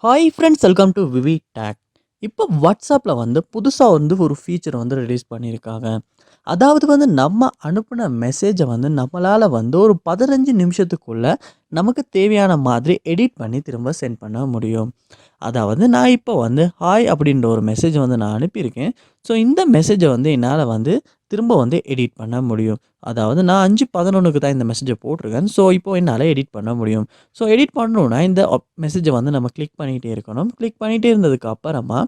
Hi friends, welcome to VividTech. இப்போ வாட்ஸ்அப்பில் புதுசாக ஒரு ஃபீச்சர் ரிலீஸ் பண்ணியிருக்காங்க. அதாவது நம்ம அனுப்பின மெசேஜை நம்மளால் ஒரு 15 நிமிஷத்துக்குள்ள நமக்கு தேவையான மாதிரி எடிட் பண்ணி திரும்ப சென்ட் பண்ண முடியும். அதாவது நான் இப்போ ஹாய் அப்படின்ற ஒரு மெசேஜ் நான் அனுப்பியிருக்கேன். ஸோ இந்த மெசேஜை என்னால் திரும்ப எடிட் பண்ண முடியும். அதாவது நான் 5:11க்கு தான் இந்த மெசேஜை போட்டிருக்கேன். ஸோ இப்போ என்னால் எடிட் பண்ண முடியும். ஸோ எடிட் பண்ணணும்னா இந்த மெசேஜை நம்ம கிளிக் பண்ணிகிட்டே இருக்கணும். கிளிக் பண்ணிகிட்டே இருந்ததுக்கு அப்புறமா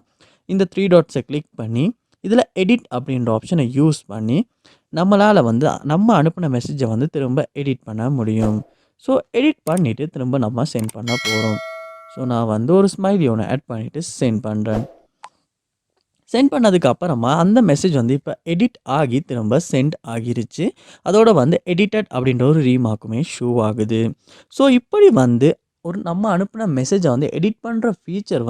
இந்த 3 டாட்ஸை கிளிக் பண்ணி இதில் எடிட் அப்படின்ற ஆப்ஷனை யூஸ் பண்ணி நம்மளால் நம்ம அனுப்பின மெசேஜை திரும்ப எடிட் பண்ண முடியும். ஸோ எடிட் பண்ணிவிட்டு திரும்ப நம்ம சென்ட் பண்ண போகிறோம். ஸோ நான் ஒரு ஸ்மைலி ஒன்று ஆட் பண்ணிவிட்டு சென்ட் பண்ணுறேன். சென்ட் பண்ணதுக்கு அப்புறமா அந்த மெசேஜ் இப்போ எடிட் ஆகி திரும்ப சென்ட் ஆகிருச்சு. அதோட எடிட்டட் அப்படின்ற ஒரு ரீமார்க்குமே ஷோ ஆகுது. ஸோ இப்படி ஒரு நம்ம அனுப்பின மெசேஜை எடிட் பண்ணுற ஃபீச்சர்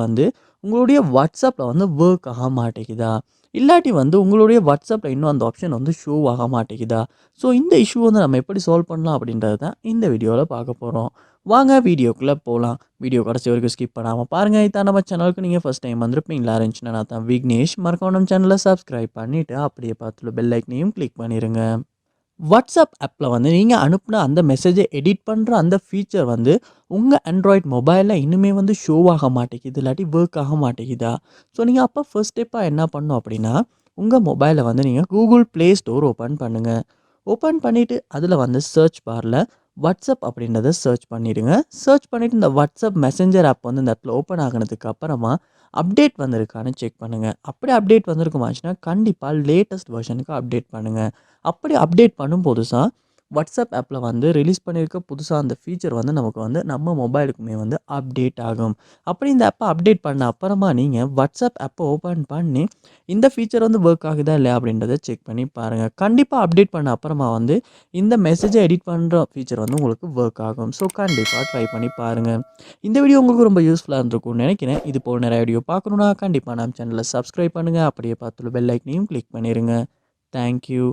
உங்களுடைய வாட்ஸ்அப்பில் ஒர்க் ஆக மாட்டேங்குதா? இல்லாட்டி உங்களுடைய வாட்ஸ்அப்பில் இன்னும் அந்த ஆப்ஷன் ஷோ ஆக மாட்டேங்குதா? ஸோ இந்த இஷ்யூ நம்ம எப்படி சால்வ் பண்ணலாம் அப்படின்றது தான் இந்த வீடியோவில் பார்க்க போகிறோம். வாங்க வீடியோக்குள்ளே போகலாம். வீடியோ கடைசி வரைக்கும் ஸ்கிப் பண்ணாமல் பாருங்கள். இதான் நம்ம சேனலுக்கு நீங்கள் ஃபஸ்ட் டைம் வந்திருப்பீங்களா இருந்துச்சுன்னா நான் தான் விக்னேஷ். மறக்காம நம்ம சேனலை சப்ஸ்கிரைப் பண்ணிவிட்டு அப்படியே பார்த்துட்டு பெல் ஐக்கனையும் கிளிக் பண்ணிடுங்க. வாட்ஸ்அப் ஆப்பில் நீங்கள் அனுப்புன அந்த மெசேஜை எடிட் பண்ணுற அந்த ஃபீச்சர் உங்கள் ஆண்ட்ராய்ட் மொபைலில் இன்னுமே ஷோ ஆக மாட்டேங்குது, இல்லாட்டி ஒர்க் ஆக மாட்டேங்குதா? ஸோ நீங்கள் அப்போ ஃபர்ஸ்ட் ஸ்டெப்பாக என்ன பண்ணணும் அப்படின்னா, உங்கள் மொபைலை நீங்கள் கூகுள் ப்ளே ஸ்டோர் ஓப்பன் பண்ணுங்கள். ஓப்பன் பண்ணிவிட்டு அதில் சர்ச் பாரில் வாட்ஸ்அப் அப்படின்றத சர்ச் பண்ணிவிடுங்க. சர்ச் பண்ணிவிட்டு இந்த வாட்ஸ்அப் மெசேஞ்சர் ஆப் இந்த இடத்துல ஓப்பன் ஆகினதுக்கு அப்புறமா அப்டேட் வந்திருக்கான்னு செக் பண்ணுங்கள். அப்படி அப்டேட் வந்திருக்குமாச்சுன்னா கண்டிப்பாக லேட்டஸ்ட் வெர்ஷனுக்கு அப்டேட் பண்ணுங்கள். அப்படி அப்டேட் பண்ணும் புதுசாக வாட்ஸ்அப் ஆப்பில் ரிலீஸ் பண்ணியிருக்க புதுசாக அந்த ஃபீச்சர் நமக்கு நம்ம மொபைலுக்குமே அப்டேட் ஆகும். அப்படி இந்த ஆப்பை அப்டேட் பண்ண அப்புறமா நீங்கள் வாட்ஸ்அப் ஆப்பை ஓப்பன் பண்ணி இந்த ஃபீச்சர் ஒர்க் ஆகுதா இல்லையா அப்படின்றத செக் பண்ணி பாருங்கள். கண்டிப்பாக அப்டேட் பண்ண அப்புறமா இந்த மெசேஜை எடிட் பண்ணுற ஃபீச்சர் உங்களுக்கு ஒர்க் ஆகும். ஸோ கண்டிப்பாக ட்ரை பண்ணி பாருங்கள். இந்த வீடியோ உங்களுக்கு ரொம்ப யூஸ்ஃபுல்லாக இருந்திருக்கும்னு நினைக்கிறேன். இது போல் நிறைய வீடியோ பார்க்கணுன்னா கண்டிப்பாக நம்ம சேனலை சப்ஸ்கிரைப் பண்ணுங்கள். அப்படியே பார்த்துட்டு பெல் ஐக்கனையும் கிளிக் பண்ணிடுங்க. தேங்க்யூ.